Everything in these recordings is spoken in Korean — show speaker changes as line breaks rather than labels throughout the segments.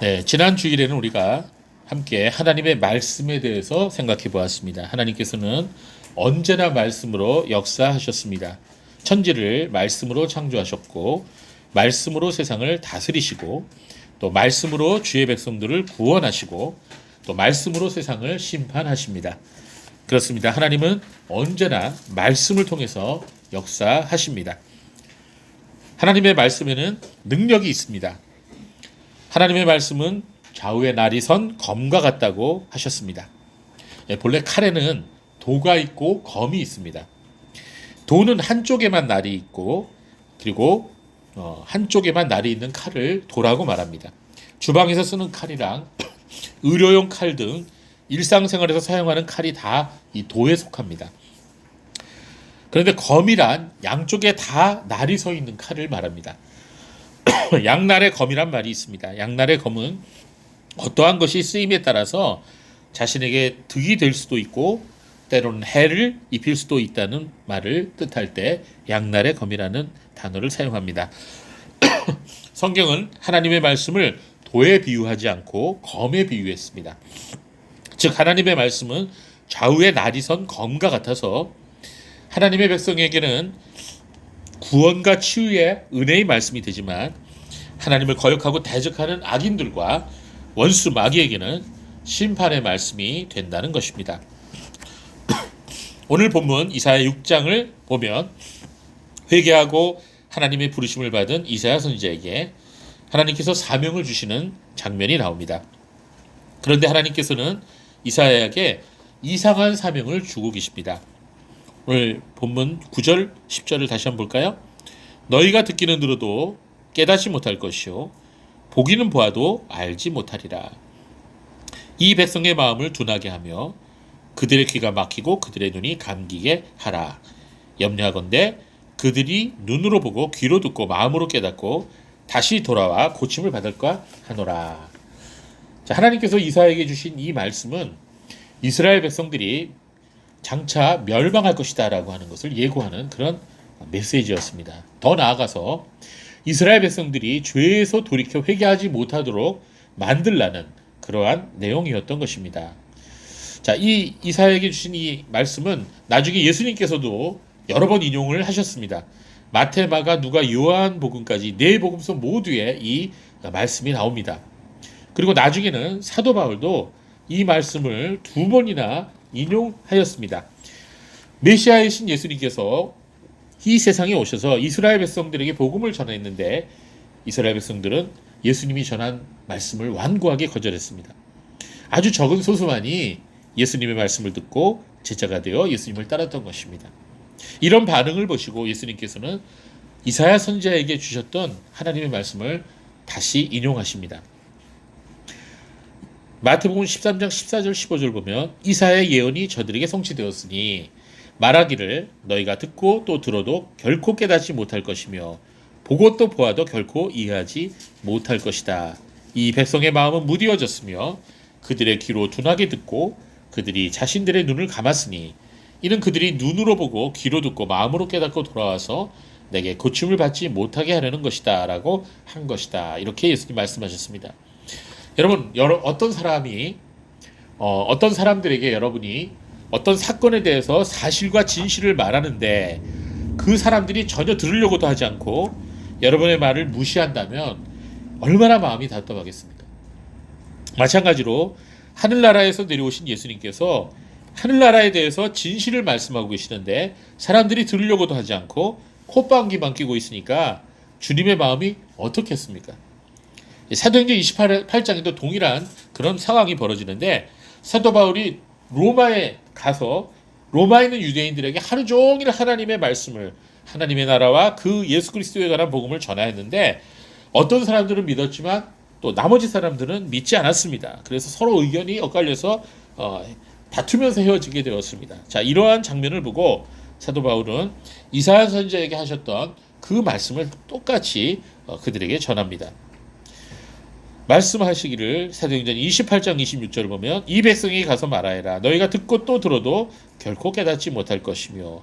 네, 지난 주일에는 우리가 함께 하나님의 말씀에 대해서 생각해 보았습니다. 하나님께서는 언제나 말씀으로 역사하셨습니다. 천지를 말씀으로 창조하셨고, 말씀으로 세상을 다스리시고, 또 말씀으로 주의 백성들을 구원하시고, 또 말씀으로 세상을 심판하십니다. 그렇습니다. 하나님은 언제나 말씀을 통해서 역사하십니다. 하나님의 말씀에는 능력이 있습니다. 하나님의 말씀은 좌우의 날이 선 검과 같다고 하셨습니다. 본래 칼에는 도가 있고 검이 있습니다. 도는 한쪽에만 날이 있고 그리고 한쪽에만 날이 있는 칼을 도라고 말합니다. 주방에서 쓰는 칼이랑 의료용 칼 등 일상생활에서 사용하는 칼이 다 이 도에 속합니다. 그런데 검이란 양쪽에 다 날이 서 있는 칼을 말합니다. 양날의 검이란 말이 있습니다. 양날의 검은 어떠한 것이 쓰임에 따라서 자신에게 득이 될 수도 있고 때로는 해를 입힐 수도 있다는 말을 뜻할 때 양날의 검이라는 단어를 사용합니다. 성경은 하나님의 말씀을 도에 비유하지 않고 검에 비유했습니다. 즉 하나님의 말씀은 좌우의 날이 선 검과 같아서 하나님의 백성에게는 구원과 치유의 은혜의 말씀이 되지만 하나님을 거역하고 대적하는 악인들과 원수 마귀에게는 심판의 말씀이 된다는 것입니다. 오늘 본문 이사야 6장을 보면 회개하고 하나님의 부르심을 받은 이사야 선지자에게 하나님께서 사명을 주시는 장면이 나옵니다. 그런데 하나님께서는 이사야에게 이상한 사명을 주고 계십니다. 오늘 본문 9절 10절을 다시 한번 볼까요? 너희가 듣기는 들어도 깨닫지 못할 것이요 보기는 보아도 알지 못하리라. 이 백성의 마음을 둔하게 하며 그들의 귀가 막히고 그들의 눈이 감기게 하라. 염려하건대 그들이 눈으로 보고 귀로 듣고 마음으로 깨닫고 다시 돌아와 고침을 받을까 하노라. 자, 하나님께서 이사야에게 주신 이 말씀은 이스라엘 백성들이 장차 멸망할 것이다 라고 하는 것을 예고하는 그런 메시지였습니다. 더 나아가서 이스라엘 백성들이 죄에서 돌이켜 회개하지 못하도록 만들라는 그러한 내용이었던 것입니다. 자, 이 이사야에게 주신 이 말씀은 나중에 예수님께서도 여러 번 인용을 하셨습니다. 마태, 마가, 누가, 요한 복음까지 네 복음서 모두에 이 말씀이 나옵니다. 그리고 나중에는 사도 바울도 이 말씀을 두 번이나 인용하였습니다. 메시아이신 예수님께서 이 세상에 오셔서 이스라엘 백성들에게 복음을 전했는데 이스라엘 백성들은 예수님이 전한 말씀을 완고하게 거절했습니다. 아주 적은 소수만이 예수님의 말씀을 듣고 제자가 되어 예수님을 따랐던 것입니다. 이런 반응을 보시고 예수님께서는 이사야 선지자에게 주셨던 하나님의 말씀을 다시 인용하십니다. 마태복음 13장 14절 15절 보면 이사야의 예언이 저들에게 성취되었으니 말하기를 너희가 듣고 또 들어도 결코 깨닫지 못할 것이며 보고 또 보아도 결코 이해하지 못할 것이다. 이 백성의 마음은 무디어졌으며 그들의 귀로 둔하게 듣고 그들이 자신들의 눈을 감았으니 이는 그들이 눈으로 보고 귀로 듣고 마음으로 깨닫고 돌아와서 내게 고침을 받지 못하게 하려는 것이다 라고 한 것이다. 이렇게 예수님 말씀하셨습니다. 여러분, 어떤 사람들에게 여러분이 어떤 사건에 대해서 사실과 진실을 말하는데 그 사람들이 전혀 들으려고도 하지 않고 여러분의 말을 무시한다면 얼마나 마음이 답답하겠습니까? 마찬가지로 하늘나라에서 내려오신 예수님께서 하늘나라에 대해서 진실을 말씀하고 계시는데 사람들이 들으려고도 하지 않고 콧방귀만 끼고 있으니까 주님의 마음이 어떻겠습니까? 사도행전 28장에도 동일한 그런 상황이 벌어지는데 사도 바울이 로마에 가서 로마에 있는 유대인들에게 하루 종일 하나님의 말씀을 하나님의 나라와 그 예수 그리스도에 관한 복음을 전하였는데 어떤 사람들은 믿었지만 또 나머지 사람들은 믿지 않았습니다. 그래서 서로 의견이 엇갈려서 다투면서 헤어지게 되었습니다. 자, 이러한 장면을 보고 사도 바울은 이사야 선지자에게 하셨던 그 말씀을 똑같이 그들에게 전합니다. 말씀하시기를 사도행전 28장 26절을 보면 이 백성이 가서 말하여라. 너희가 듣고 또 들어도 결코 깨닫지 못할 것이며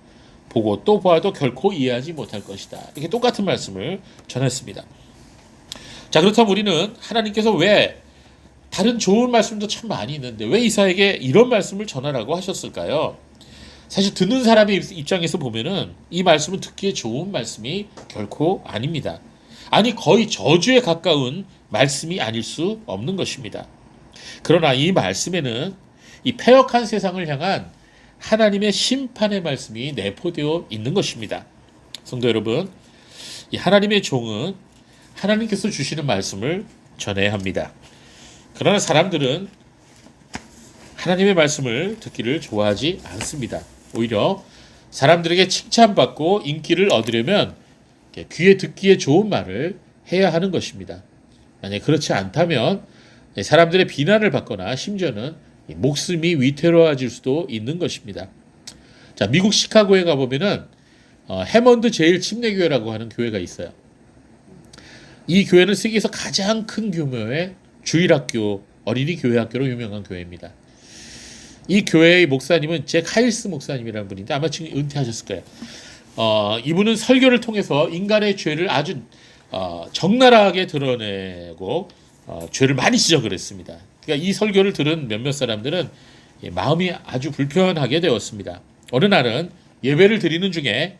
보고 또 보아도 결코 이해하지 못할 것이다. 이렇게 똑같은 말씀을 전했습니다. 자, 그렇다면 우리는 하나님께서 왜 다른 좋은 말씀도 참 많이 있는데 왜 이사에게 이런 말씀을 전하라고 하셨을까요? 사실 듣는 사람의 입장에서 보면은 이 말씀은 듣기에 좋은 말씀이 결코 아닙니다. 아니 거의 저주에 가까운 말씀이 아닐 수 없는 것입니다. 그러나 이 말씀에는 이 패역한 세상을 향한 하나님의 심판의 말씀이 내포되어 있는 것입니다. 성도 여러분, 이 하나님의 종은 하나님께서 주시는 말씀을 전해야 합니다. 그러나 사람들은 하나님의 말씀을 듣기를 좋아하지 않습니다. 오히려 사람들에게 칭찬받고 인기를 얻으려면 귀에 듣기에 좋은 말을 해야 하는 것입니다. 만약 그렇지 않다면 사람들의 비난을 받거나 심지어는 목숨이 위태로워질 수도 있는 것입니다. 자, 미국 시카고에 가보면은 해먼드 제일 침례교회라고 하는 교회가 있어요. 이 교회는 세계에서 가장 큰 규모의 주일학교, 어린이 교회학교로 유명한 교회입니다. 이 교회의 목사님은 잭 하일스 목사님이라는 분인데 아마 지금 은퇴하셨을 거예요. 이분은 설교를 통해서 인간의 죄를 아주 적나라하게 드러내고 죄를 많이 지적을 했습니다. 그러니까 이 설교를 들은 몇몇 사람들은 마음이 아주 불편하게 되었습니다. 어느 날은 예배를 드리는 중에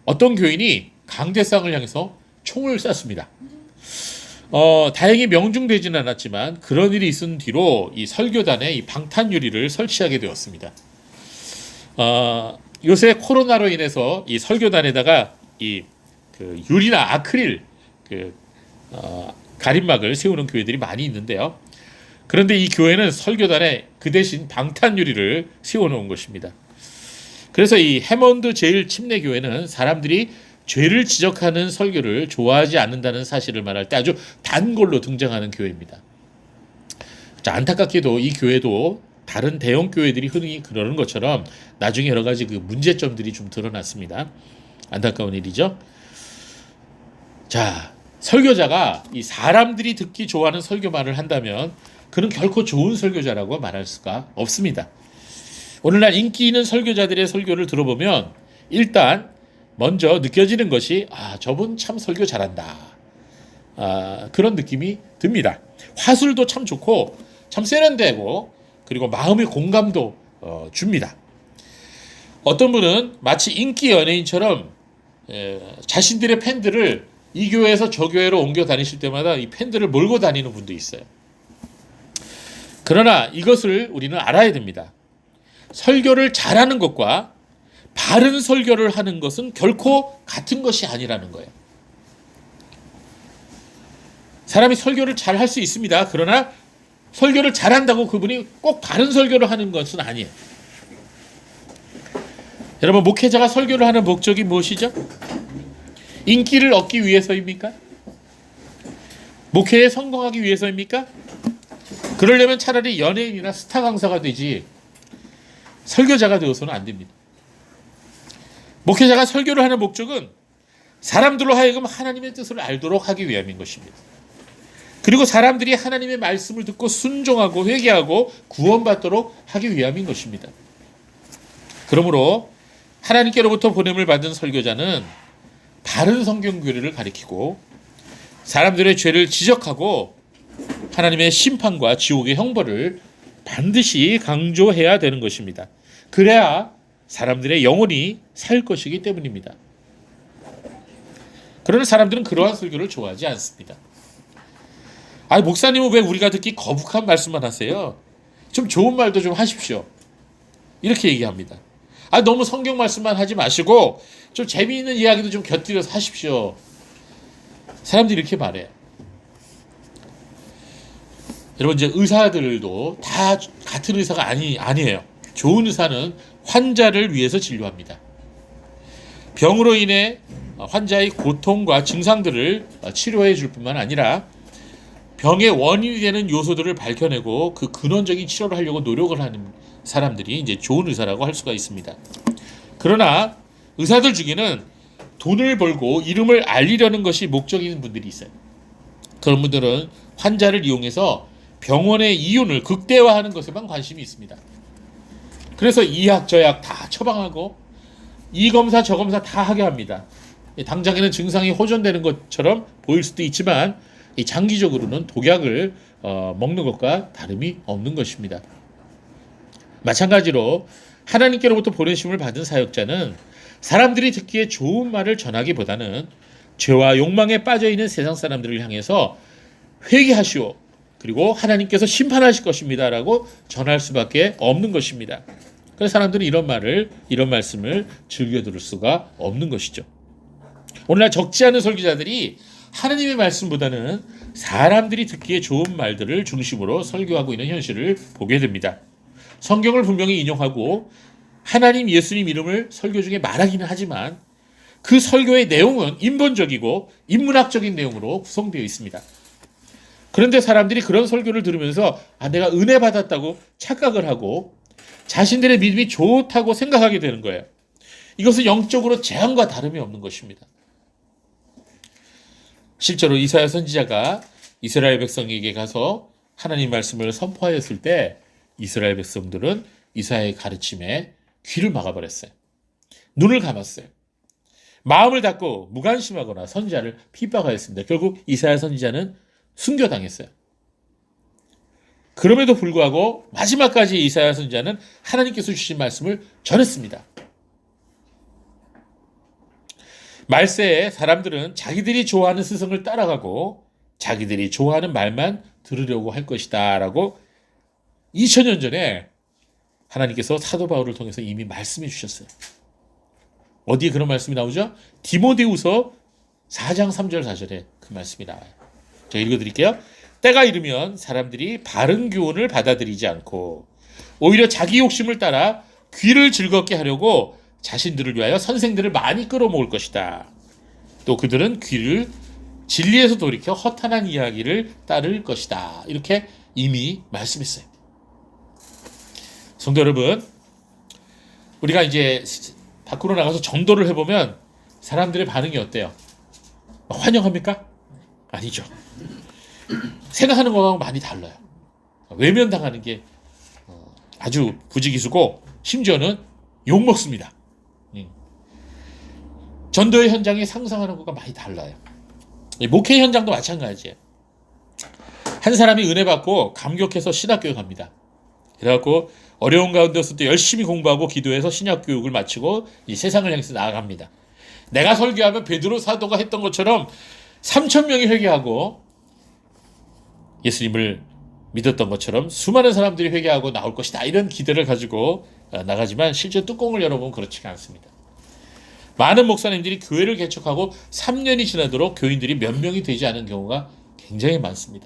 어떤 교인이 강대상을 향해서 총을 쐈습니다. 다행히 명중되지는 않았지만 그런 일이 있은 뒤로 이 설교단에 이 방탄 유리를 설치하게 되었습니다. 요새 코로나로 인해서 이 설교단에다가 그 유리나 아크릴 가림막을 세우는 교회들이 많이 있는데요. 그런데 이 교회는 설교단에 그 대신 방탄 유리를 세워놓은 것입니다. 그래서 이 해먼드 제일 침례교회는 사람들이 죄를 지적하는 설교를 좋아하지 않는다는 사실을 말할 때 아주 단골로 등장하는 교회입니다. 자, 안타깝게도 이 교회도 다른 대형 교회들이 흔히 그러는 것처럼 나중에 여러 가지 그 문제점들이 좀 드러났습니다. 안타까운 일이죠. 자, 설교자가 이 사람들이 듣기 좋아하는 설교만을 한다면 그는 결코 좋은 설교자라고 말할 수가 없습니다. 오늘날 인기 있는 설교자들의 설교를 들어보면 일단 먼저 느껴지는 것이 저분 참 설교 잘한다. 그런 느낌이 듭니다. 화술도 참 좋고 참 세련되고 그리고 마음의 공감도 줍니다. 어떤 분은 마치 인기 연예인처럼 자신들의 팬들을 이 교회에서 저 교회로 옮겨 다니실 때마다 이 팬들을 몰고 다니는 분도 있어요. 그러나 이것을 우리는 알아야 됩니다. 설교를 잘하는 것과 바른 설교를 하는 것은 결코 같은 것이 아니라는 거예요. 사람이 설교를 잘 할 수 있습니다. 그러나 설교를 잘한다고 그분이 꼭 바른 설교를 하는 것은 아니에요. 여러분, 목회자가 설교를 하는 목적이 무엇이죠? 인기를 얻기 위해서입니까? 목회에 성공하기 위해서입니까? 그러려면 차라리 연예인이나 스타 강사가 되지 설교자가 되어서는 안 됩니다. 목회자가 설교를 하는 목적은 사람들로 하여금 하나님의 뜻을 알도록 하기 위함인 것입니다. 그리고 사람들이 하나님의 말씀을 듣고 순종하고 회개하고 구원받도록 하기 위함인 것입니다. 그러므로 하나님께로부터 보냄을 받은 설교자는 바른 성경 교리를 가리키고 사람들의 죄를 지적하고 하나님의 심판과 지옥의 형벌을 반드시 강조해야 되는 것입니다. 그래야 사람들의 영혼이 살 것이기 때문입니다. 그러나 사람들은 그러한 설교를 좋아하지 않습니다. 목사님은 왜 우리가 듣기 거북한 말씀만 하세요? 좀 좋은 말도 좀 하십시오. 이렇게 얘기합니다. 너무 성경 말씀만 하지 마시고 좀 재미있는 이야기도 좀 곁들여서 하십시오. 사람들이 이렇게 말해요. 여러분, 이제 의사들도 다 같은 의사가 아니에요. 좋은 의사는 환자를 위해서 진료합니다. 병으로 인해 환자의 고통과 증상들을 치료해 줄 뿐만 아니라 병의 원인이 되는 요소들을 밝혀내고 그 근원적인 치료를 하려고 노력을 하는 사람들이 이제 좋은 의사라고 할 수가 있습니다. 그러나 의사들 중에는 돈을 벌고 이름을 알리려는 것이 목적인 분들이 있어요. 그런 분들은 환자를 이용해서 병원의 이윤을 극대화하는 것에만 관심이 있습니다. 그래서 이 약 저 약 다 처방하고 이 검사 저 검사 다 하게 합니다. 당장에는 증상이 호전되는 것처럼 보일 수도 있지만 이 장기적으로는 독약을 먹는 것과 다름이 없는 것입니다. 마찬가지로 하나님께로부터 보내심을 받은 사역자는 사람들이 듣기에 좋은 말을 전하기보다는 죄와 욕망에 빠져있는 세상 사람들을 향해서 회개하시오. 그리고 하나님께서 심판하실 것입니다. 라고 전할 수밖에 없는 것입니다. 그래서 사람들은 이런 말씀을 즐겨 들을 수가 없는 것이죠. 오늘날 적지 않은 설교자들이 하나님의 말씀보다는 사람들이 듣기에 좋은 말들을 중심으로 설교하고 있는 현실을 보게 됩니다. 성경을 분명히 인용하고 하나님 예수님 이름을 설교 중에 말하기는 하지만 그 설교의 내용은 인본적이고 인문학적인 내용으로 구성되어 있습니다. 그런데 사람들이 그런 설교를 들으면서 내가 은혜 받았다고 착각을 하고 자신들의 믿음이 좋다고 생각하게 되는 거예요. 이것은 영적으로 재앙과 다름이 없는 것입니다. 실제로 이사야 선지자가 이스라엘 백성에게 가서 하나님 말씀을 선포하였을 때 이스라엘 백성들은 이사야의 가르침에 귀를 막아버렸어요. 눈을 감았어요. 마음을 닫고 무관심하거나 선지자를 핍박하였습니다. 결국 이사야 선지자는 순교당했어요. 그럼에도 불구하고 마지막까지 이사야 선지자는 하나님께서 주신 말씀을 전했습니다. 말세에 사람들은 자기들이 좋아하는 스승을 따라가고 자기들이 좋아하는 말만 들으려고 할 것이다 라고 2000년 전에 하나님께서 사도 바울을 통해서 이미 말씀해 주셨어요. 어디에 그런 말씀이 나오죠? 디모데후서 4장 3절 4절에 그 말씀이 나와요. 제가 읽어드릴게요. 때가 이르면 사람들이 바른 교훈을 받아들이지 않고 오히려 자기 욕심을 따라 귀를 즐겁게 하려고 자신들을 위하여 선생들을 많이 끌어모을 것이다. 또 그들은 귀를 진리에서 돌이켜 허탄한 이야기를 따를 것이다. 이렇게 이미 말씀했어요. 성도 여러분, 우리가 이제 밖으로 나가서 전도를 해보면 사람들의 반응이 어때요? 환영합니까? 아니죠. 생각하는 거하고 많이 달라요. 외면당하는 게 아주 부지기수고 심지어는 욕먹습니다. 전도의 현장에 상상하는 것과 많이 달라요. 목회 현장도 마찬가지예요. 한 사람이 은혜 받고 감격해서 신학교에 갑니다. 그래갖고 어려운 가운데서 또 열심히 공부하고 기도해서 신학교육을 마치고 이 세상을 향해서 나아갑니다. 내가 설교하면 베드로 사도가 했던 것처럼 3,000명이 회개하고 예수님을 믿었던 것처럼 수많은 사람들이 회개하고 나올 것이다. 이런 기대를 가지고 나가지만 실제 뚜껑을 열어보면 그렇지가 않습니다. 많은 목사님들이 교회를 개척하고 3년이 지나도록 교인들이 몇 명이 되지 않은 경우가 굉장히 많습니다.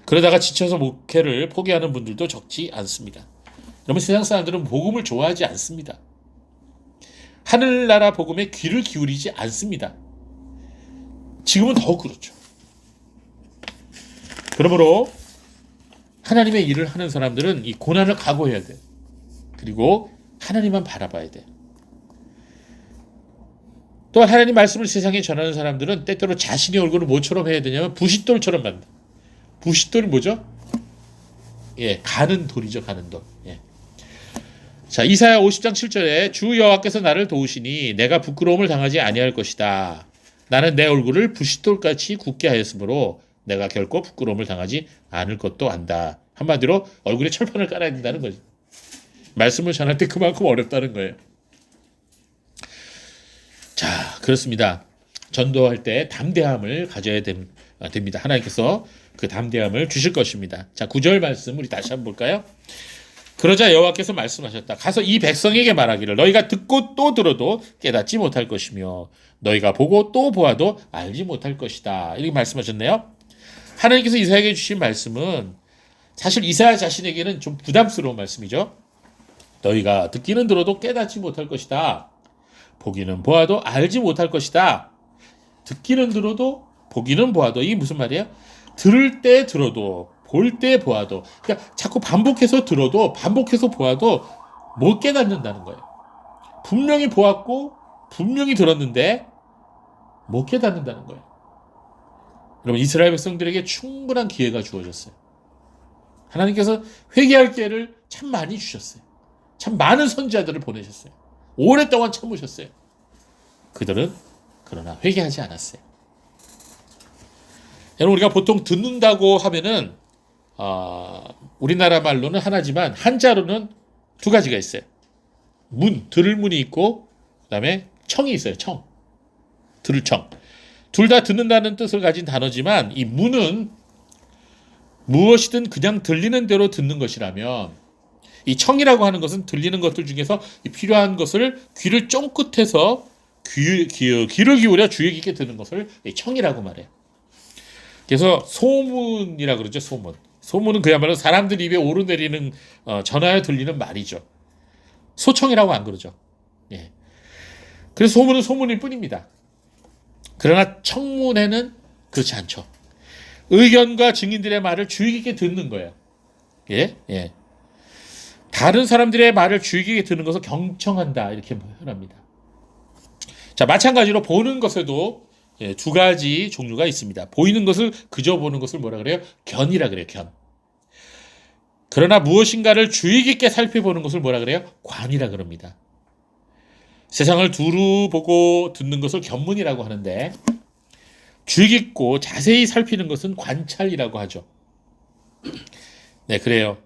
그러다가 지쳐서 목회를 포기하는 분들도 적지 않습니다. 여러분, 세상 사람들은 복음을 좋아하지 않습니다. 하늘나라 복음에 귀를 기울이지 않습니다. 지금은 더욱 그렇죠. 그러므로 하나님의 일을 하는 사람들은 이 고난을 각오해야 돼요. 그리고 하나님만 바라봐야 돼요. 또 하나님 말씀을 세상에 전하는 사람들은 때때로 자신의 얼굴을 뭐처럼 해야 되냐면 부싯돌처럼 만든다. 부싯돌이 뭐죠? 가는 돌이죠, 가는 돌. 자, 이사야 50장 7절에 주 여호와께서 나를 도우시니 내가 부끄러움을 당하지 아니할 것이다. 나는 내 얼굴을 부싯돌같이 굳게 하였으므로 내가 결코 부끄러움을 당하지 않을 것도 안다. 한마디로 얼굴에 철판을 깔아야 된다는 거죠. 말씀을 전할 때 그만큼 어렵다는 거예요. 자, 그렇습니다. 전도할 때 담대함을 가져야 됩니다. 하나님께서 그 담대함을 주실 것입니다. 자, 9절 말씀 우리 다시 한번 볼까요? 그러자 여호와께서 말씀하셨다. 가서 이 백성에게 말하기를 너희가 듣고 또 들어도 깨닫지 못할 것이며 너희가 보고 또 보아도 알지 못할 것이다. 이렇게 말씀하셨네요. 하나님께서 이사야에게 주신 말씀은 사실 이사야 자신에게는 좀 부담스러운 말씀이죠. 너희가 듣기는 들어도 깨닫지 못할 것이다. 보기는 보아도 알지 못할 것이다. 듣기는 들어도 보기는 보아도, 이게 무슨 말이에요? 들을 때 들어도 볼 때 보아도, 그러니까 자꾸 반복해서 들어도 반복해서 보아도 못 깨닫는다는 거예요. 분명히 보았고 분명히 들었는데 못 깨닫는다는 거예요. 여러분, 이스라엘 백성들에게 충분한 기회가 주어졌어요. 하나님께서 회개할 기회를 참 많이 주셨어요. 참 많은 선지자들을 보내셨어요. 오랫동안 참으셨어요. 그들은 그러나 회개하지 않았어요. 여러분 우리가 보통 듣는다고 하면은 우리나라 말로는 하나지만 한자로는 두 가지가 있어요. 들을 문이 있고 그다음에 청이 있어요. 청. 들을 청. 둘 다 듣는다는 뜻을 가진 단어지만 이 문은 무엇이든 그냥 들리는 대로 듣는 것이라면 이 청이라고 하는 것은 들리는 것들 중에서 필요한 것을 귀를 쫑긋해서 귀를 기울여 주의 깊게 듣는 것을 청이라고 말해요. 그래서 소문이라 그러죠. 소문. 소문은 그야말로 사람들 입에 오르내리는 전하여 들리는 말이죠. 소청이라고 안 그러죠. 예. 그래서 소문은 소문일 뿐입니다. 그러나 청문회는 그렇지 않죠. 의견과 증인들의 말을 주의 깊게 듣는 거예요. 예? 예. 다른 사람들의 말을 주의 깊게 듣는 것을 경청한다 이렇게 표현합니다. 자, 마찬가지로 보는 것에도 두 가지 종류가 있습니다. 보이는 것을 그저 보는 것을 뭐라 그래요? 견이라 그래요. 견. 그러나 무엇인가를 주의 깊게 살펴보는 것을 뭐라 그래요? 관이라 그럽니다. 세상을 두루 보고 듣는 것을 견문이라고 하는데 주의 깊고 자세히 살피는 것은 관찰이라고 하죠. 네, 그래요.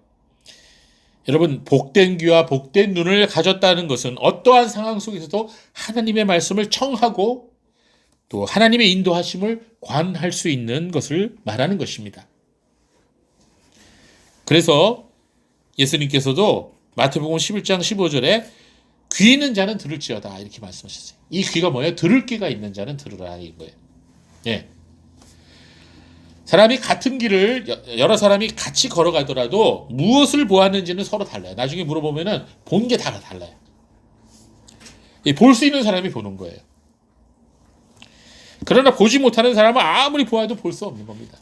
여러분, 복된 귀와 복된 눈을 가졌다는 것은 어떠한 상황 속에서도 하나님의 말씀을 청하고 또 하나님의 인도하심을 관할 수 있는 것을 말하는 것입니다. 그래서 예수님께서도 마태복음 11장 15절에 귀 있는 자는 들을지어다 이렇게 말씀하셨어요. 이 귀가 뭐예요? 들을 귀가 있는 자는 들으라 이런 거예요. 예. 사람이 같은 길을 여러 사람이 같이 걸어가더라도 무엇을 보았는지는 서로 달라요. 나중에 물어보면은 본 게 다 달라요. 볼 수 있는 사람이 보는 거예요. 그러나 보지 못하는 사람은 아무리 보아도 볼 수 없는 겁니다.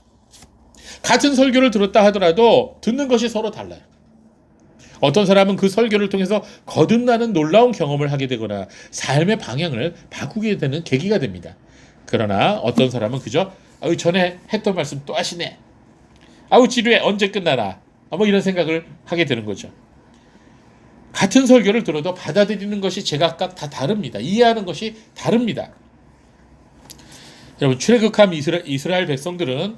같은 설교를 들었다 하더라도 듣는 것이 서로 달라요. 어떤 사람은 그 설교를 통해서 거듭나는 놀라운 경험을 하게 되거나 삶의 방향을 바꾸게 되는 계기가 됩니다. 그러나 어떤 사람은 그저 전에 했던 말씀 또 하시네. 지루해. 언제 끝나나. 뭐 이런 생각을 하게 되는 거죠. 같은 설교를 들어도 받아들이는 것이 제각각 다 다릅니다. 이해하는 것이 다릅니다. 여러분, 출애굽한 이스라엘 백성들은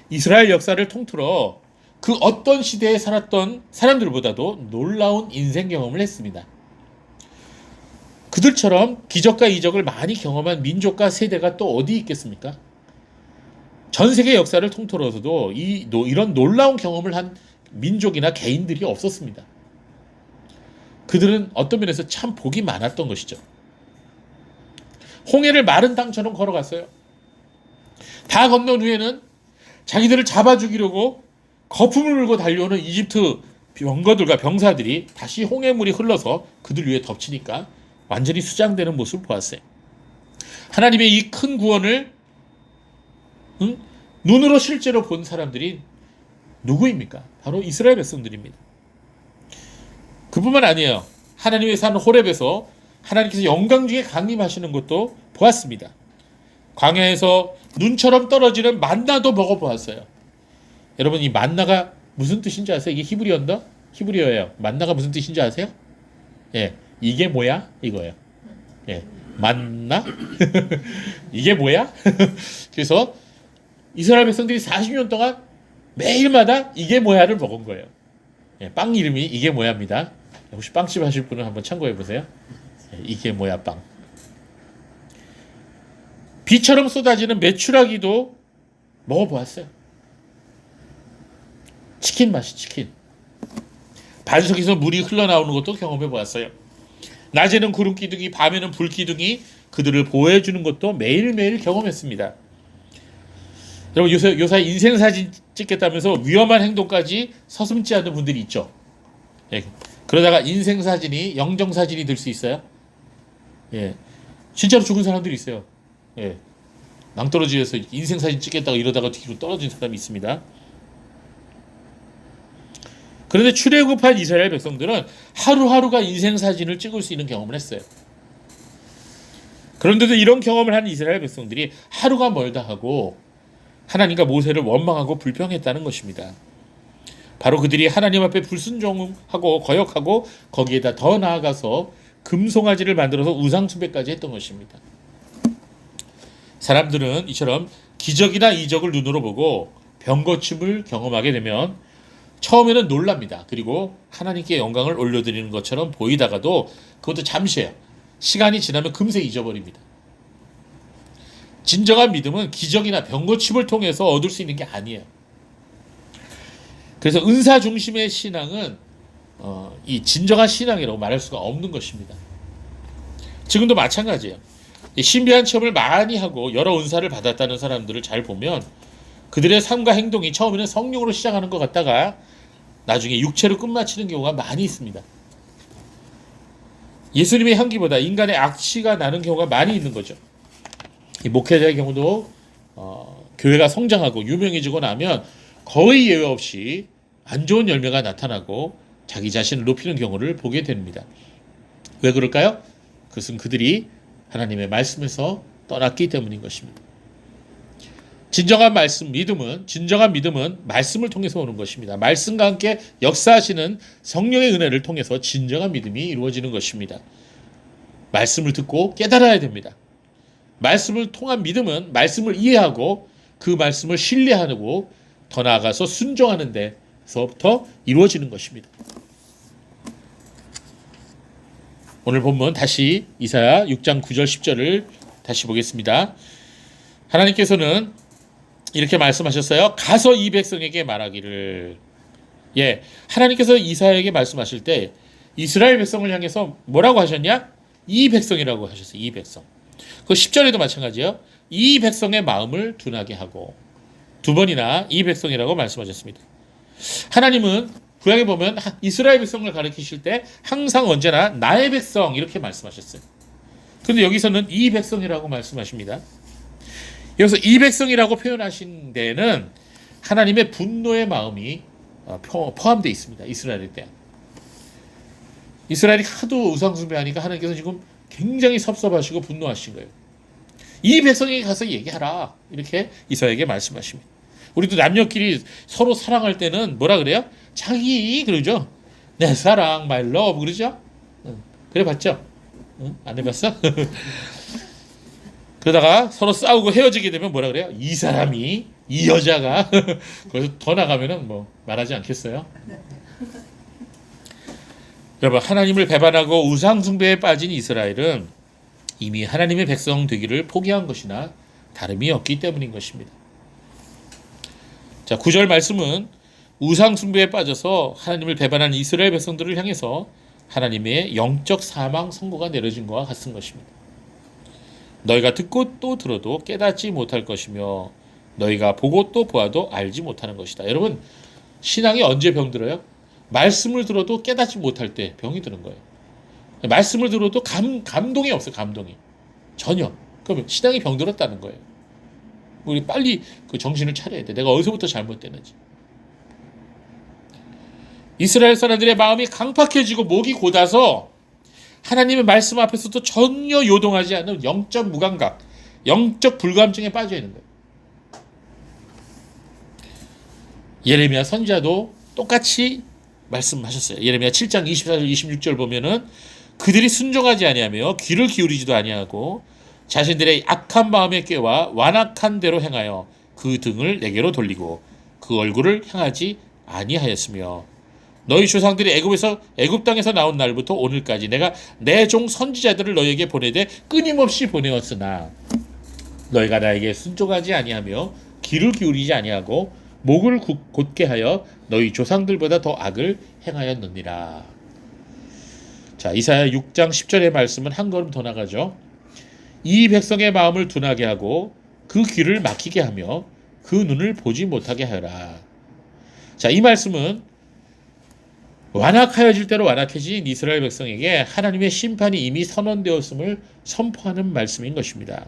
이스라엘 역사를 통틀어 그 어떤 시대에 살았던 사람들보다도 놀라운 인생 경험을 했습니다. 그들처럼 기적과 이적을 많이 경험한 민족과 세대가 또 어디 있겠습니까? 전 세계 역사를 통틀어서도 이런 놀라운 경험을 한 민족이나 개인들이 없었습니다. 그들은 어떤 면에서 참 복이 많았던 것이죠. 홍해를 마른 땅처럼 걸어갔어요. 다 건넌 후에는 자기들을 잡아 죽이려고 거품을 물고 달려오는 이집트 병거들과 병사들이 다시 홍해물이 흘러서 그들 위에 덮치니까 완전히 수장되는 모습을 보았어요. 하나님의 이 큰 구원을 눈으로 실제로 본 사람들이 누구입니까? 바로 이스라엘 백성들입니다. 그뿐만 아니에요. 하나님의 산 호렙에서 하나님께서 영광 중에 강림하시는 것도 보았습니다. 광야에서 눈처럼 떨어지는 만나도 먹어보았어요. 여러분, 이 만나가 무슨 뜻인지 아세요? 이게 히브리어예요. 만나가 무슨 뜻인지 아세요? 예, 이게 뭐야? 이거예요. 예, 만나? 이게 뭐야? 그래서 이스라엘 백성들이 40년 동안 매일마다 이게 뭐야를 먹은 거예요. 예, 빵 이름이 이게 뭐야입니다. 혹시 빵집 하실 분은 한번 참고해 보세요. 예, 이게 뭐야 빵. 비처럼 쏟아지는 메추라기도 먹어보았어요. 치킨 맛이 치킨. 반석에서 물이 흘러나오는 것도 경험해 보았어요. 낮에는 구름 기둥이, 밤에는 불 기둥이 그들을 보호해 주는 것도 매일매일 경험했습니다. 여러분, 요새 인생사진 찍겠다면서 위험한 행동까지 서슴지 않는 분들이 있죠. 예. 그러다가 인생사진이 영정사진이 될 수 있어요. 예. 진짜로 죽은 사람들이 있어요. 예. 낭떠러지에서 인생사진 찍겠다가 이러다가 뒤로 떨어진 사람이 있습니다. 그런데 출애굽한 이스라엘 백성들은 하루하루가 인생사진을 찍을 수 있는 경험을 했어요. 그런데도 이런 경험을 한 이스라엘 백성들이 하루가 멀다 하고 하나님과 모세를 원망하고 불평했다는 것입니다. 바로 그들이 하나님 앞에 불순종하고 거역하고 거기에다 더 나아가서 금송아지를 만들어서 우상숭배까지 했던 것입니다. 사람들은 이처럼 기적이나 이적을 눈으로 보고 병고침을 경험하게 되면 처음에는 놀랍니다. 그리고 하나님께 영광을 올려드리는 것처럼 보이다가도 그것도 잠시예요. 시간이 지나면 금세 잊어버립니다. 진정한 믿음은 기적이나 병고침을 통해서 얻을 수 있는 게 아니에요. 그래서 은사 중심의 신앙은 이 진정한 신앙이라고 말할 수가 없는 것입니다. 지금도 마찬가지예요. 신비한 체험을 많이 하고 여러 은사를 받았다는 사람들을 잘 보면 그들의 삶과 행동이 처음에는 성령으로 시작하는 것 같다가 나중에 육체로 끝마치는 경우가 많이 있습니다. 예수님의 향기보다 인간의 악취가 나는 경우가 많이 있는 거죠. 이 목회자의 경우도 교회가 성장하고 유명해지고 나면 거의 예외 없이 안 좋은 열매가 나타나고 자기 자신을 높이는 경우를 보게 됩니다. 왜 그럴까요? 그것은 그들이 하나님의 말씀에서 떠났기 때문인 것입니다. 진정한 믿음은 말씀을 통해서 오는 것입니다. 말씀과 함께 역사하시는 성령의 은혜를 통해서 진정한 믿음이 이루어지는 것입니다. 말씀을 듣고 깨달아야 됩니다. 말씀을 통한 믿음은 말씀을 이해하고 그 말씀을 신뢰하고 더 나아가서 순종하는 데서부터 이루어지는 것입니다. 오늘 본문 다시 이사야 6장 9절 10절을 다시 보겠습니다. 하나님께서는 이렇게 말씀하셨어요. 가서 이 백성에게 말하기를. 하나님께서 이사야에게 말씀하실 때 이스라엘 백성을 향해서 뭐라고 하셨냐? 이 백성이라고 하셨어요. 이 백성. 그 10절에도 마찬가지예요. 이 백성의 마음을 둔하게 하고, 두 번이나 이 백성이라고 말씀하셨습니다. 하나님은 구약에 보면 이스라엘 백성을 가리키실 때 항상 언제나 나의 백성 이렇게 말씀하셨어요. 그런데 여기서는 이 백성이라고 말씀하십니다. 여기서 이 백성이라고 표현하신 데는 하나님의 분노의 마음이 포함되어 있습니다. 이스라엘에 대한. 이스라엘이 하도 우상숭배하니까 하나님께서 지금 굉장히 섭섭하시고 분노하신 거예요. 이 백성에게 가서 얘기하라. 이렇게 이사야에게 말씀하십니다. 우리도 남녀끼리 서로 사랑할 때는 뭐라 그래요? 자기 그러죠. 내 사랑, my love 그러죠. 그래 봤죠? 안 해봤어? 그러다가 서로 싸우고 헤어지게 되면 뭐라 그래요? 이 사람이, 이 여자가 그래서 더 나가면은 뭐 말하지 않겠어요? 여러분, 하나님을 배반하고 우상 숭배에 빠진 이스라엘은 이미 하나님의 백성 되기를 포기한 것이나 다름이 없기 때문인 것입니다. 자, 9절 말씀은 우상 숭배에 빠져서 하나님을 배반한 이스라엘 백성들을 향해서 하나님의 영적 사망 선고가 내려진 것과 같은 것입니다. 너희가 듣고 또 들어도 깨닫지 못할 것이며 너희가 보고 또 보아도 알지 못하는 것이다. 여러분, 신앙이 언제 병들어요? 말씀을 들어도 깨닫지 못할 때 병이 드는 거예요. 말씀을 들어도 감동이 없어요. 감동이 전혀. 그러면 신앙이 병들었다는 거예요. 우리 빨리 그 정신을 차려야 돼. 내가 어디서부터 잘못됐는지. 이스라엘 사람들의 마음이 강팍해지고 목이 곧아서 하나님의 말씀 앞에서도 전혀 요동하지 않는 영적 무감각, 영적 불감증에 빠져 있는 거예요. 예레미야 선지자도 똑같이 말씀하셨어요. 예레미야 7장 24절 26절 보면은 그들이 순종하지 아니하며 귀를 기울이지도 아니하고 자신들의 악한 마음에 꾀와 완악한 대로 행하여 그 등을 내게로 돌리고 그 얼굴을 향하지 아니하였으며 너희 조상들이 애굽 땅에서 나온 날부터 오늘까지 내가 내 종 선지자들을 너희에게 보내되 끊임없이 보내었으나 너희가 나에게 순종하지 아니하며 귀를 기울이지 아니하고 목을 곧게 하여 너희 조상들보다 더 악을 행하였느니라. 자, 이사야 6장 10절의 말씀은 한 걸음 더 나가죠. 이 백성의 마음을 둔하게 하고 그 귀를 막히게 하며 그 눈을 보지 못하게 하라. 자, 이 말씀은 완악하여질 대로 완악해진 이스라엘 백성에게 하나님의 심판이 이미 선언되었음을 선포하는 말씀인 것입니다.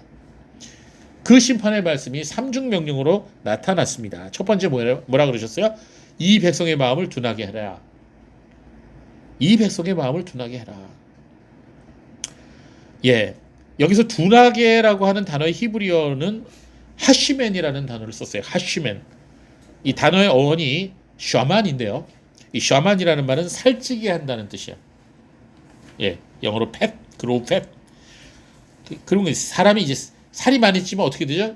그 심판의 말씀이 삼중명령으로 나타났습니다. 첫 번째 뭐라 그러셨어요? 이 백성의 마음을 둔하게 하라. 이 백성의 마음을 둔하게 해라. 여기서 둔하게라고 하는 단어의 히브리어는 하시멘이라는 단어를 썼어요. 하시멘. 이 단어의 어원이 샤만인데요. 이 샤만이라는 말은 살찌게 한다는 뜻이야. 영어로 팻, 그로우 팻. 그러면 사람이 이제 살이 많이 찌면 어떻게 되죠?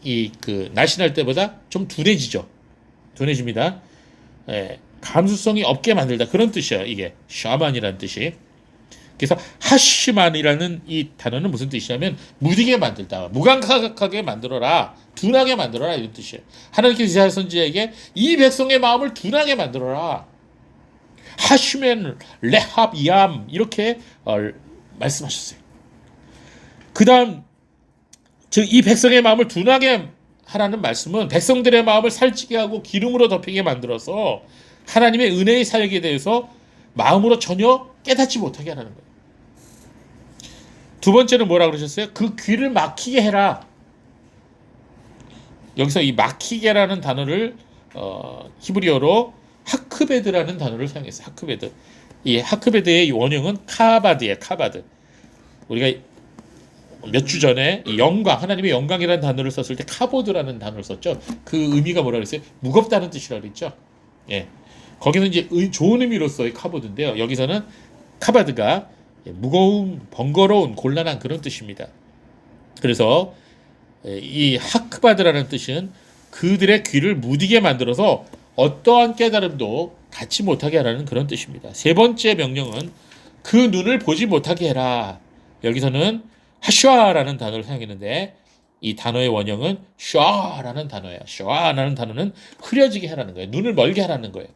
이 날씬할 때보다 좀 둔해지죠. 둔해집니다. 예, 감수성이 없게 만들다 그런 뜻이에요. 이게 샤만이라는 뜻이. 그래서 하시만이라는 이 단어는 무슨 뜻이냐면 무디게 만들다, 무감각하게 만들어라, 둔하게 만들어라 이런 뜻이에요. 하나님께서 이사야 선지자에게 이 백성의 마음을 둔하게 만들어라. 하시면 레합 이암 이렇게 말씀하셨어요. 그 다음 이 백성의 마음을 둔하게 하라는 말씀은 백성들의 마음을 살찌게 하고 기름으로 덮이게 만들어서 하나님의 은혜의 사역에 대해서 마음으로 전혀 깨닫지 못하게 하라는 거예요. 두 번째는 뭐라 그러셨어요? 그 귀를 막히게 해라. 여기서 이 막히게라는 단어를 히브리어로 하크베드라는 단어를 사용했어요. 하크베드. 이 하크베드의 원형은 카바드예요. 카바드. 우리가 몇 주 전에 영광, 하나님의 영광이라는 단어를 썼을 때 카보드라는 단어를 썼죠. 그 의미가 뭐라 그랬어요? 무겁다는 뜻이라고 그랬죠. 예. 거기는 이제 좋은 의미로서의 카보드인데요. 여기서는 카바드가 무거운, 번거로운, 곤란한 그런 뜻입니다. 그래서 이 하크바드라는 뜻은 그들의 귀를 무디게 만들어서 어떠한 깨달음도 갖지 못하게 하라는 그런 뜻입니다. 세 번째 명령은 그 눈을 보지 못하게 해라. 여기서는 하슈아라는 단어를 사용했는데 이 단어의 원형은 슈아라는 단어예요. 슈아라는 단어는 흐려지게 하라는 거예요. 눈을 멀게 하라는 거예요.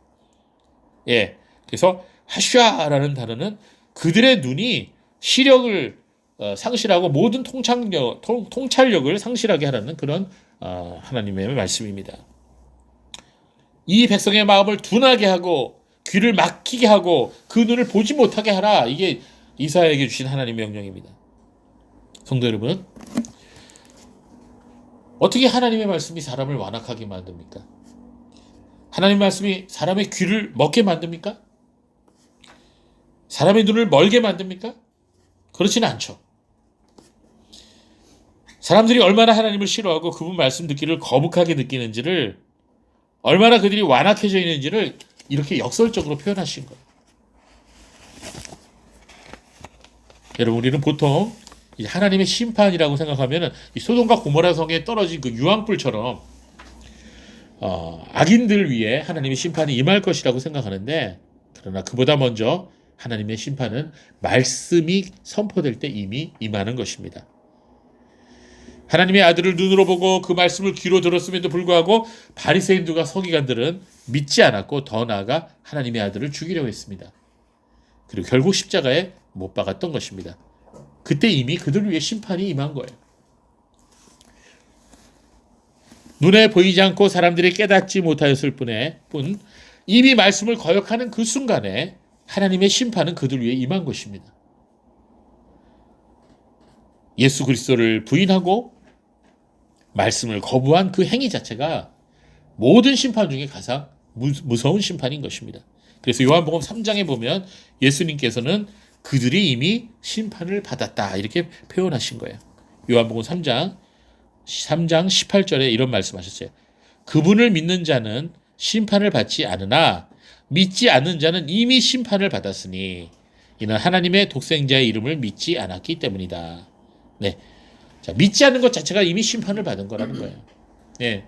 예, 그래서 하슈아라는 단어는 그들의 눈이 시력을 상실하고 모든 통찰력을 상실하게 하라는 그런 하나님의 말씀입니다. 이 백성의 마음을 둔하게 하고 귀를 막히게 하고 그 눈을 보지 못하게 하라. 이게 이사야에게 주신 하나님의 명령입니다. 성도 여러분, 어떻게 하나님의 말씀이 사람을 완악하게 만듭니까? 하나님의 말씀이 사람의 귀를 먹게 만듭니까? 사람의 눈을 멀게 만듭니까? 그렇지는 않죠. 사람들이 얼마나 하나님을 싫어하고 그분 말씀 듣기를 거북하게 느끼는지를, 얼마나 그들이 완악해져 있는지를 이렇게 역설적으로 표현하신 거예요. 여러분, 우리는 보통 하나님의 심판이라고 생각하면 이 소돔과 고모라 성에 떨어진 그 유황불처럼 악인들 위에 하나님의 심판이 임할 것이라고 생각하는데, 그러나 그보다 먼저 하나님의 심판은 말씀이 선포될 때 이미 임하는 것입니다. 하나님의 아들을 눈으로 보고 그 말씀을 귀로 들었음에도 불구하고 바리새인들과 서기관들은 믿지 않았고 더 나아가 하나님의 아들을 죽이려고 했습니다. 그리고 결국 십자가에 못 박았던 것입니다. 그때 이미 그들 위해 심판이 임한 거예요. 눈에 보이지 않고 사람들이 깨닫지 못하였을 뿐 이미 말씀을 거역하는 그 순간에 하나님의 심판은 그들 위해 임한 것입니다. 예수 그리스도를 부인하고 말씀을 거부한 그 행위 자체가 모든 심판 중에 가장 무서운 심판인 것입니다. 그래서 요한복음 3장에 보면 예수님께서는 그들이 이미 심판을 받았다 이렇게 표현하신 거예요. 요한복음 3장 18절에 이런 말씀하셨어요. 그분을 믿는 자는 심판을 받지 않으나 믿지 않는 자는 이미 심판을 받았으니 이는 하나님의 독생자의 이름을 믿지 않았기 때문이다. 네, 자, 믿지 않는 것 자체가 이미 심판을 받은 거라는 거예요. 네.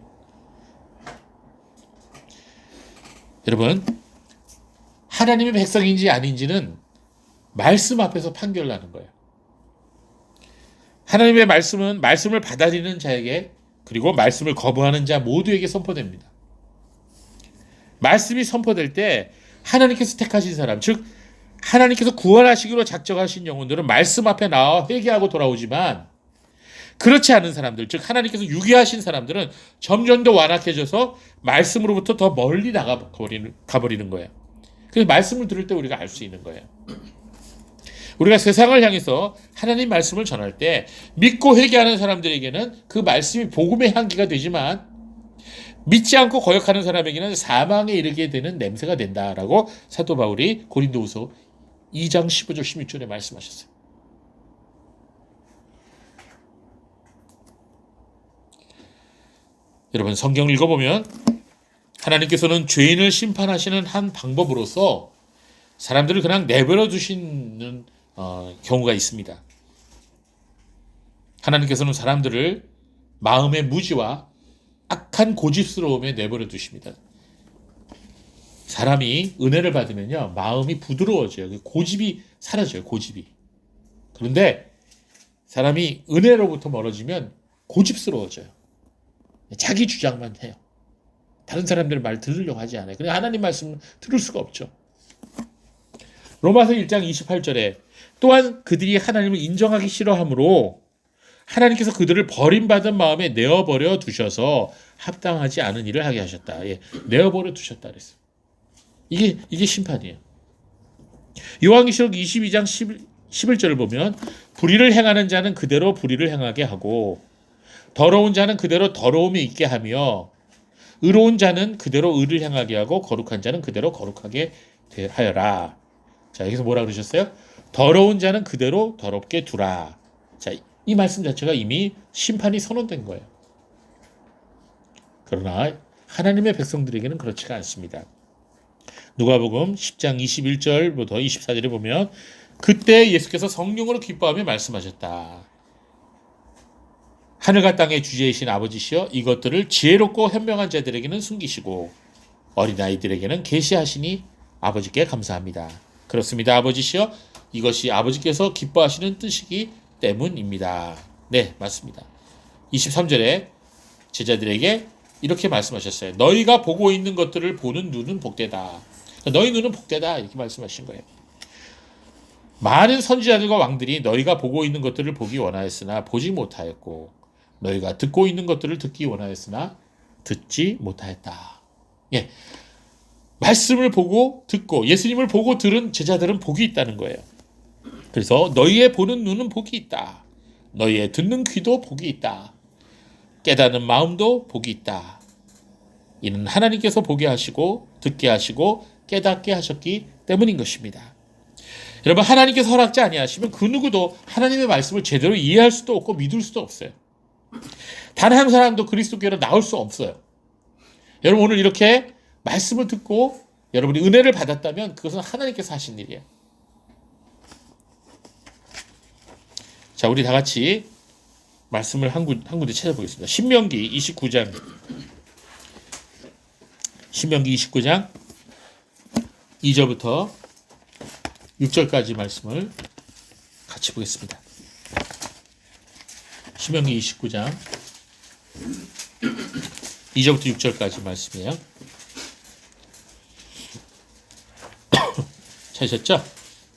여러분, 하나님의 백성인지 아닌지는 말씀 앞에서 판결나는 거예요. 하나님의 말씀은 말씀을 받아들이는 자에게 그리고 말씀을 거부하는 자 모두에게 선포됩니다. 말씀이 선포될 때 하나님께서 택하신 사람, 즉 하나님께서 구원하시기로 작정하신 영혼들은 말씀 앞에 나와 회개하고 돌아오지만 그렇지 않은 사람들, 즉 하나님께서 유기하신 사람들은 점점 더 완악해져서 말씀으로부터 더 멀리 가버리는 거예요. 그래서 말씀을 들을 때 우리가 알 수 있는 거예요. 우리가 세상을 향해서 하나님 말씀을 전할 때 믿고 회개하는 사람들에게는 그 말씀이 복음의 향기가 되지만 믿지 않고 거역하는 사람에게는 사망에 이르게 되는 냄새가 된다라고 사도 바울이 고린도후서 2장 15절 16절에 말씀하셨어요. 여러분, 성경을 읽어보면 하나님께서는 죄인을 심판하시는 한 방법으로서 사람들을 그냥 내버려 두시는 경우가 있습니다. 하나님께서는 사람들을 마음의 무지와 악한 고집스러움에 내버려 두십니다. 사람이 은혜를 받으면요, 마음이 부드러워져요. 고집이 사라져요, 고집이. 그런데 사람이 은혜로부터 멀어지면 고집스러워져요. 자기 주장만 해요. 다른 사람들 말 들으려고 하지 않아요. 그냥 하나님 말씀 들을 수가 없죠. 로마서 1장 28절에 또한 그들이 하나님을 인정하기 싫어하므로 하나님께서 그들을 버림받은 마음에 내어버려 두셔서 합당하지 않은 일을 하게 하셨다. 예, 내어버려 두셨다 그랬어요. 이게 심판이에요. 요한계시록 22장 11절을 보면 불의를 행하는 자는 그대로 불의를 행하게 하고 더러운 자는 그대로 더러움이 있게 하며 의로운 자는 그대로 의를 행하게 하고 거룩한 자는 그대로 거룩하게 하여라. 자, 여기서 뭐라 그러셨어요? 더러운 자는 그대로 더럽게 두라. 자, 이 말씀 자체가 이미 심판이 선언된 거예요. 그러나 하나님의 백성들에게는 그렇지가 않습니다. 누가복음 10장 21절부터 24절에 보면 그때 예수께서 성령으로 기뻐하며 말씀하셨다. 하늘과 땅의 주제이신 아버지시여 이것들을 지혜롭고 현명한 자들에게는 숨기시고 어린아이들에게는 계시하시니 아버지께 감사합니다. 그렇습니다. 아버지시여 이것이 아버지께서 기뻐하시는 뜻이기 때문입니다. 네, 맞습니다. 23절에 제자들에게 이렇게 말씀하셨어요. 너희가 보고 있는 것들을 보는 눈은 복되다. 너희 눈은 복되다 이렇게 말씀하신 거예요. 많은 선지자들과 왕들이 너희가 보고 있는 것들을 보기 원하였으나 보지 못하였고 너희가 듣고 있는 것들을 듣기 원하였으나 듣지 못하였다. 예, 말씀을 보고 듣고 예수님을 보고 들은 제자들은 복이 있다는 거예요. 그래서 너희의 보는 눈은 복이 있다. 너희의 듣는 귀도 복이 있다. 깨닫는 마음도 복이 있다. 이는 하나님께서 보게 하시고 듣게 하시고 깨닫게 하셨기 때문인 것입니다. 여러분, 하나님께서 허락지 아니하시면 그 누구도 하나님의 말씀을 제대로 이해할 수도 없고 믿을 수도 없어요. 단 한 사람도 그리스도께로 나올 수 없어요. 여러분, 오늘 이렇게 말씀을 듣고 여러분이 은혜를 받았다면 그것은 하나님께서 하신 일이에요. 자, 우리 다 같이 말씀을 한 군데 찾아보겠습니다. 신명기 29장 2절부터 6절까지 말씀을 같이 보겠습니다. 신명기 29장 2절부터 6절까지 말씀이에요. 찾으셨죠?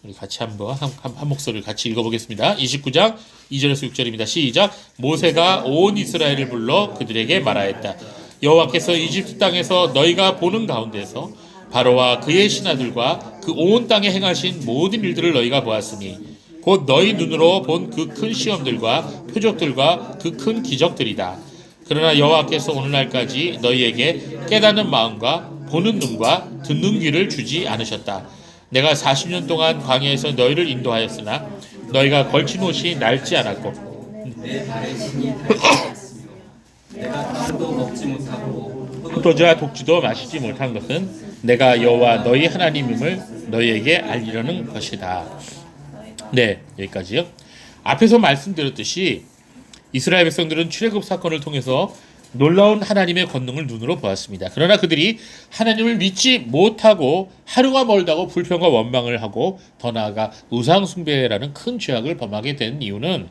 우리 같이 한번 한 목소리를 같이 읽어보겠습니다. 29장 2절에서 6절입니다. 시작. 모세가 온 이스라엘을 불러 그들에게 말하였다. 여호와께서 이집트 땅에서 너희가 보는 가운데서 바로와 그의 신하들과 그 온 땅에 행하신 모든 일들을 너희가 보았으니 곧 너희 눈으로 본 그 큰 시험들과 표적들과 그 큰 기적들이다. 그러나 여호와께서 오늘날까지 너희에게 깨닫는 마음과 보는 눈과 듣는 귀를 주지 않으셨다. 내가 40년 동안 광야에서 너희를 인도하였으나 너희가 걸친 옷이 낡지 않았고
내 발에 신이 닳지 않았으며 내가 빵도 먹지 못하고
포도주와 독주도 마시지 못한 것은 내가 여호와 너희 하나님임을 너희에게 알리려는 것이다. 네, 여기까지요. 앞에서 말씀드렸듯이 이스라엘 백성들은 출애굽 사건을 통해서 놀라운 하나님의 권능을 눈으로 보았습니다. 그러나 그들이 하나님을 믿지 못하고 하루가 멀다고 불평과 원망을 하고 더 나아가 우상 숭배라는 큰 죄악을 범하게 된 이유는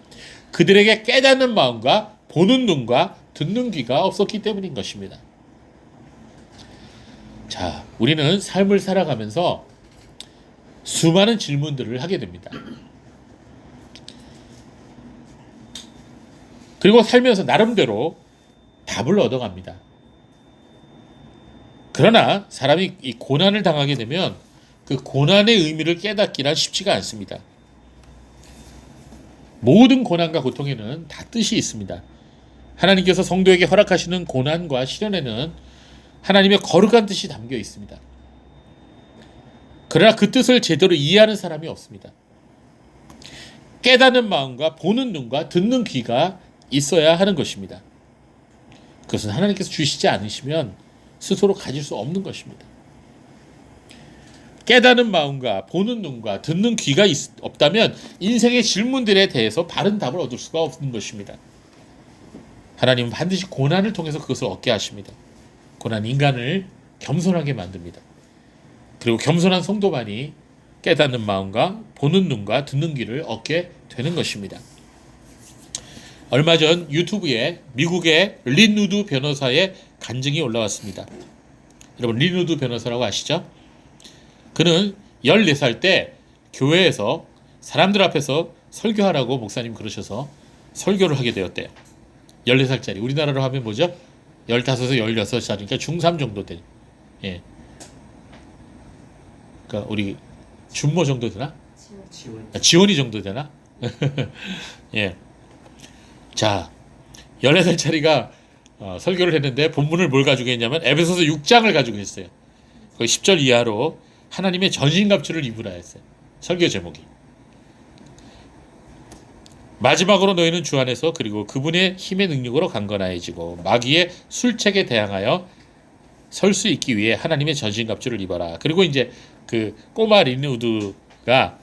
그들에게 깨닫는 마음과 보는 눈과 듣는 귀가 없었기 때문인 것입니다. 자, 우리는 삶을 살아가면서 수많은 질문들을 하게 됩니다. 그리고 살면서 나름대로 답을 얻어갑니다. 그러나 사람이 이 고난을 당하게 되면 그 고난의 의미를 깨닫기란 쉽지가 않습니다. 모든 고난과 고통에는 다 뜻이 있습니다. 하나님께서 성도에게 허락하시는 고난과 시련에는 하나님의 거룩한 뜻이 담겨 있습니다. 그러나 그 뜻을 제대로 이해하는 사람이 없습니다. 깨닫는 마음과 보는 눈과 듣는 귀가 있어야 하는 것입니다. 그것은 하나님께서 주시지 않으시면 스스로 가질 수 없는 것입니다. 깨닫는 마음과 보는 눈과 듣는 귀가 없다면 인생의 질문들에 대해서 바른 답을 얻을 수가 없는 것입니다. 하나님은 반드시 고난을 통해서 그것을 얻게 하십니다. 고난 인간을 겸손하게 만듭니다. 그리고 겸손한 성도만이 깨닫는 마음과 보는 눈과 듣는 귀를 얻게 되는 것입니다. 얼마 전 유튜브에 미국의 린 우드 변호사의 간증이 올라왔습니다. 여러분, 린 우드 변호사라고 아시죠? 그는 14살 때 교회에서 사람들 앞에서 설교하라고 목사님 그러셔서 설교를 하게 되었대요. 14살짜리. 우리나라로 하면 뭐죠? 15에서 16살이니까 중3 정도 된. 예. 그러니까 우리 준모 정도 되나? 지원이 정도 되나? 예. 자, 14살짜리가 설교를 했는데 본문을 뭘 가지고 했냐면 에베소서 6장을 가지고 했어요. 거기 10절 이하로 하나님의 전신갑주를 입으라 했어요. 설교 제목이. 마지막으로 너희는 주 안에서 그리고 그분의 힘의 능력으로 강건해지고 마귀의 술책에 대항하여 설 수 있기 위해 하나님의 전신갑주를 입어라. 그리고 이제 그 꼬마 린우드가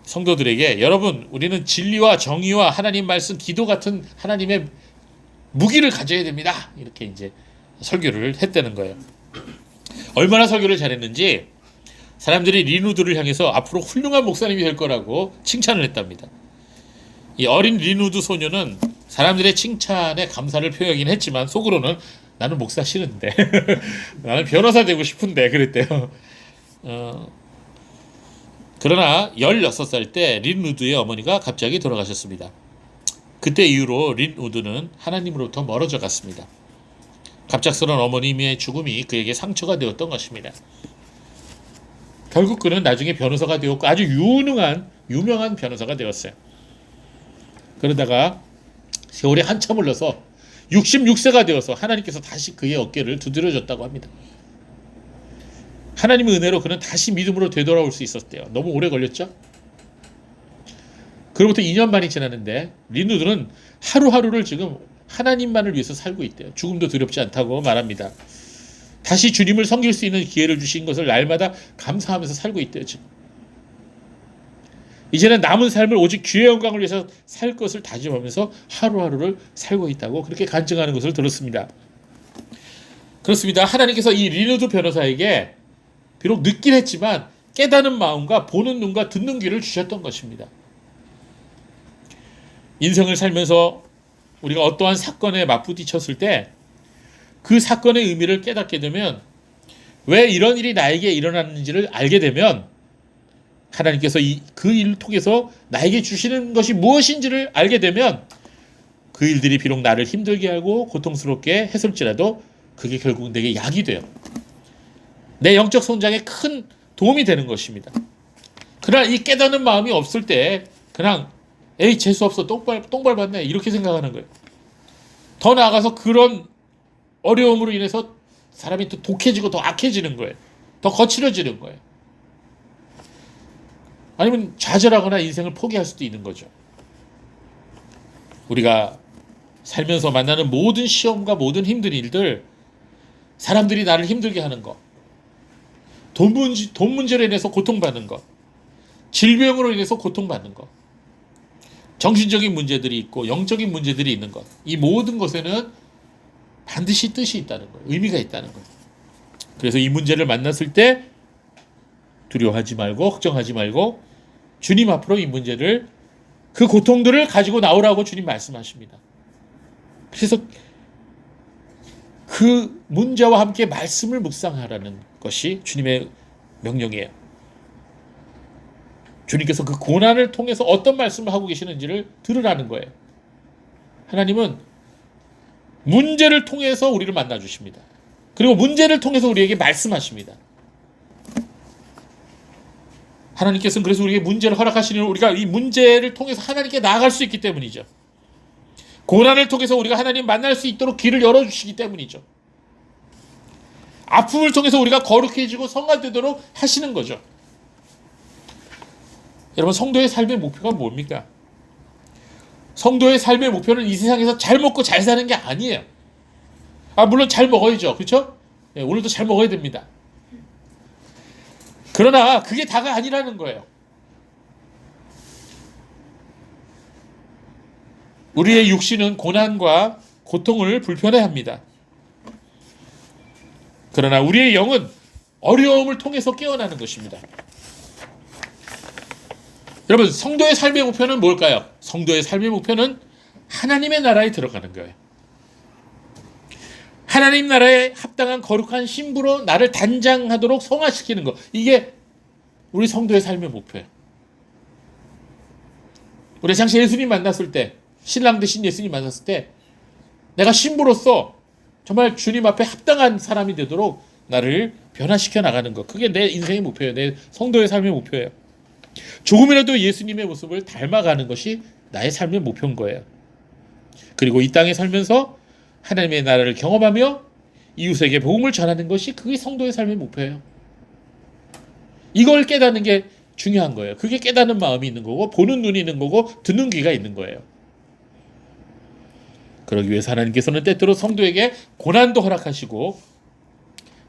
성도들에게 여러분, 우리는 진리와 정의와 하나님 말씀, 기도 같은 하나님의 무기를 가져야 됩니다. 이렇게 이제 설교를 했다는 거예요. 얼마나 설교를 잘했는지 사람들이 린우드를 향해서 앞으로 훌륭한 목사님이 될 거라고 칭찬을 했답니다. 이 어린 린우드 소녀는 사람들의 칭찬에 감사를 표하긴 했지만 속으로는 나는 목사 싫은데 나는 변호사 되고 싶은데 그랬대요. 그러나 16살 때 린우드의 어머니가 갑자기 돌아가셨습니다. 그때 이후로 린우드는 하나님으로부터 멀어져 갔습니다. 갑작스러운 어머님의 죽음이 그에게 상처가 되었던 것입니다. 결국 그는 나중에 변호사가 되었고 아주 유명한 변호사가 되었어요. 그러다가 세월이 한참 흘러서 66세가 되어서 하나님께서 다시 그의 어깨를 두드려줬다고 합니다. 하나님의 은혜로 그는 다시 믿음으로 되돌아올 수 있었대요. 너무 오래 걸렸죠? 그로부터 2년 만이 지났는데 린우드는 하루하루를 지금 하나님만을 위해서 살고 있대요. 죽음도 두렵지 않다고 말합니다. 다시 주님을 섬길 수 있는 기회를 주신 것을 날마다 감사하면서 살고 있대요. 지금. 이제는 남은 삶을 오직 주의 영광을 위해서 살 것을 다짐하면서 하루하루를 살고 있다고 그렇게 간증하는 것을 들었습니다. 그렇습니다. 하나님께서 이 린우드 변호사에게 비록 늦긴 했지만 깨닫는 마음과 보는 눈과 듣는 귀를 주셨던 것입니다. 인생을 살면서 우리가 어떠한 사건에 맞부딪혔을 때 그 사건의 의미를 깨닫게 되면 왜 이런 일이 나에게 일어났는지를 알게 되면 하나님께서 그 일을 통해서 나에게 주시는 것이 무엇인지를 알게 되면 그 일들이 비록 나를 힘들게 하고 고통스럽게 했을지라도 그게 결국 내게 약이 돼요. 내 영적 성장에 큰 도움이 되는 것입니다. 그러나 이 깨닫는 마음이 없을 때 그냥 에이 재수없어 똥 밟았네 이렇게 생각하는 거예요. 더 나아가서 그런 어려움으로 인해서 사람이 또 독해지고 더 악해지는 거예요. 더 거칠어지는 거예요. 아니면 좌절하거나 인생을 포기할 수도 있는 거죠. 우리가 살면서 만나는 모든 시험과 모든 힘든 일들, 사람들이 나를 힘들게 하는 것, 돈 문제로 인해서 고통받는 것, 질병으로 인해서 고통받는 것, 정신적인 문제들이 있고 영적인 문제들이 있는 것, 이 모든 것에는 반드시 뜻이 있다는 거예요. 의미가 있다는 거예요. 그래서 이 문제를 만났을 때 두려워하지 말고 걱정하지 말고 주님 앞으로 이 문제를 그 고통들을 가지고 나오라고 주님 말씀하십니다. 그래서 그 문제와 함께 말씀을 묵상하라는 것이 주님의 명령이에요. 주님께서 그 고난을 통해서 어떤 말씀을 하고 계시는지를 들으라는 거예요. 하나님은 문제를 통해서 우리를 만나주십니다. 그리고 문제를 통해서 우리에게 말씀하십니다. 하나님께서는 그래서 우리에게 문제를 허락하시는 우리가 이 문제를 통해서 하나님께 나아갈 수 있기 때문이죠. 고난을 통해서 우리가 하나님 만날 수 있도록 길을 열어주시기 때문이죠. 아픔을 통해서 우리가 거룩해지고 성화되도록 하시는 거죠. 여러분, 성도의 삶의 목표가 뭡니까? 성도의 삶의 목표는 이 세상에서 잘 먹고 잘 사는 게 아니에요. 물론 잘 먹어야죠. 그렇죠? 네, 오늘도 잘 먹어야 됩니다. 그러나 그게 다가 아니라는 거예요. 우리의 육신은 고난과 고통을 불편해합니다. 그러나 우리의 영은 어려움을 통해서 깨어나는 것입니다. 여러분, 성도의 삶의 목표는 뭘까요? 성도의 삶의 목표는 하나님의 나라에 들어가는 거예요. 하나님 나라에 합당한 거룩한 신부로 나를 단장하도록 성화시키는 것. 이게 우리 성도의 삶의 목표예요. 우리 당시 예수님 만났을 때, 신랑 되신 예수님 만났을 때 내가 신부로서 정말 주님 앞에 합당한 사람이 되도록 나를 변화시켜 나가는 것. 그게 내 인생의 목표예요. 내 성도의 삶의 목표예요. 조금이라도 예수님의 모습을 닮아가는 것이 나의 삶의 목표인 거예요. 그리고 이 땅에 살면서 하나님의 나라를 경험하며 이웃에게 복음을 전하는 것이 그게 성도의 삶의 목표예요. 이걸 깨닫는 게 중요한 거예요. 그게 깨닫는 마음이 있는 거고, 보는 눈이 있는 거고, 듣는 귀가 있는 거예요. 그러기 위해서 하나님께서는 때때로 성도에게 고난도 허락하시고,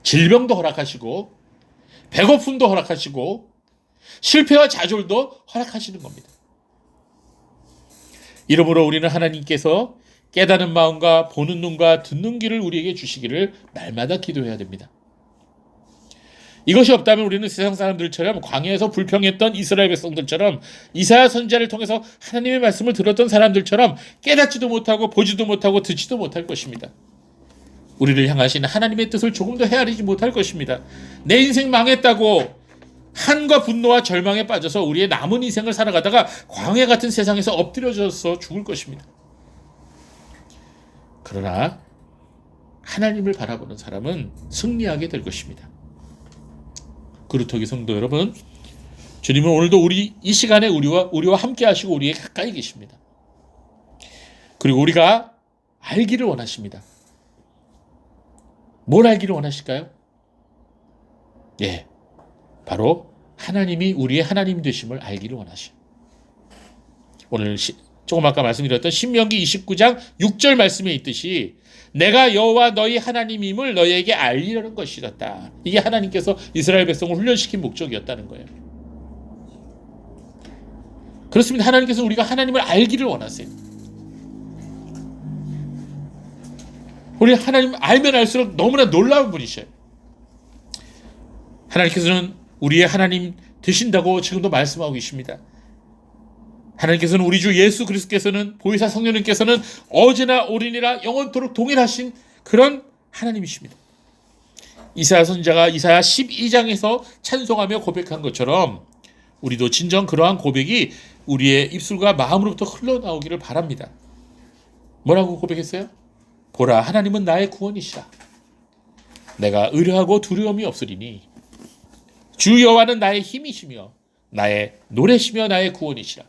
질병도 허락하시고, 배고픔도 허락하시고, 실패와 좌절도 허락하시는 겁니다. 이러므로 우리는 하나님께서 깨닫는 마음과 보는 눈과 듣는 귀를 우리에게 주시기를 날마다 기도해야 됩니다. 이것이 없다면 우리는 세상 사람들처럼 광야에서 불평했던 이스라엘 백성들처럼 이사야 선지자를 통해서 하나님의 말씀을 들었던 사람들처럼 깨닫지도 못하고 보지도 못하고 듣지도 못할 것입니다. 우리를 향하신 하나님의 뜻을 조금도 헤아리지 못할 것입니다. 내 인생 망했다고 한과 분노와 절망에 빠져서 우리의 남은 인생을 살아가다가 광야 같은 세상에서 엎드려져서 죽을 것입니다. 그러나 하나님을 바라보는 사람은 승리하게 될 것입니다. 그렇다기 성도 여러분, 주님은 오늘도 이 시간에 우리와 함께 하시고 우리에 가까이 계십니다. 그리고 우리가 알기를 원하십니다. 뭘 알기를 원하실까요? 예, 바로 하나님이 우리의 하나님 되심을 알기를 원하셔요. 오늘 조금 아까 말씀드렸던 신명기 29장 6절 말씀에 있듯이 내가 여호와 너희 하나님임을 너희에게 알리려는 것이었다. 이게 하나님께서 이스라엘 백성을 훈련시킨 목적이었다는 거예요. 그렇습니다. 하나님께서 우리가 하나님을 알기를 원하세요. 우리 하나님 알면 알수록 너무나 놀라운 분이셔요. 하나님께서는 우리의 하나님 되신다고 지금도 말씀하고 계십니다. 하나님께서는 우리 주 예수 그리스도께서는 보혜사 성령님께서는 어제나 오늘이나 영원토록 동일하신 그런 하나님이십니다. 이사야 선지자가 이사야 12장에서 찬송하며 고백한 것처럼 우리도 진정 그러한 고백이 우리의 입술과 마음으로부터 흘러나오기를 바랍니다. 뭐라고 고백했어요? 보라, 하나님은 나의 구원이시라. 내가 의뢰하고 두려움이 없으리니 주 여호와는 나의 힘이시며 나의 노래시며 나의 구원이시라.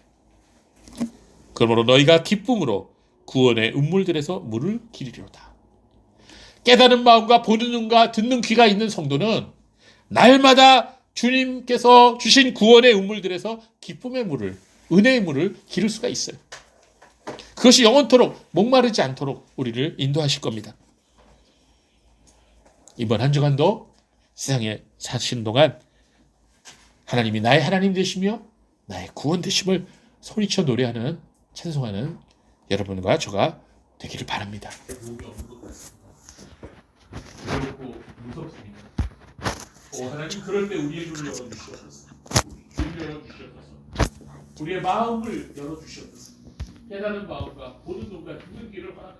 그러므로 너희가 기쁨으로 구원의 운물들에서 물을 기르리로다. 깨달은 마음과 보는 눈과 듣는 귀가 있는 성도는 날마다 주님께서 주신 구원의 운물들에서 기쁨의 물을, 은혜의 물을 기를 수가 있어요. 그것이 영원토록 목마르지 않도록 우리를 인도하실 겁니다. 이번 한 주간도 세상에 사시는 동안 하나님이 나의 하나님 되시며 나의 구원 되심을 소리쳐 노래하는, 찬송하는 여러분과 저가 되기를 바랍니다. 무섭습니다. 하나님 그럴 때 우리의 눈을 열어주시옵소서. 귀를 열어주시옵소서. 우리의 마음을 열어주시옵소서. 깨달은 마음과 보는 눈과 듣는 귀를 허락하시옵소서.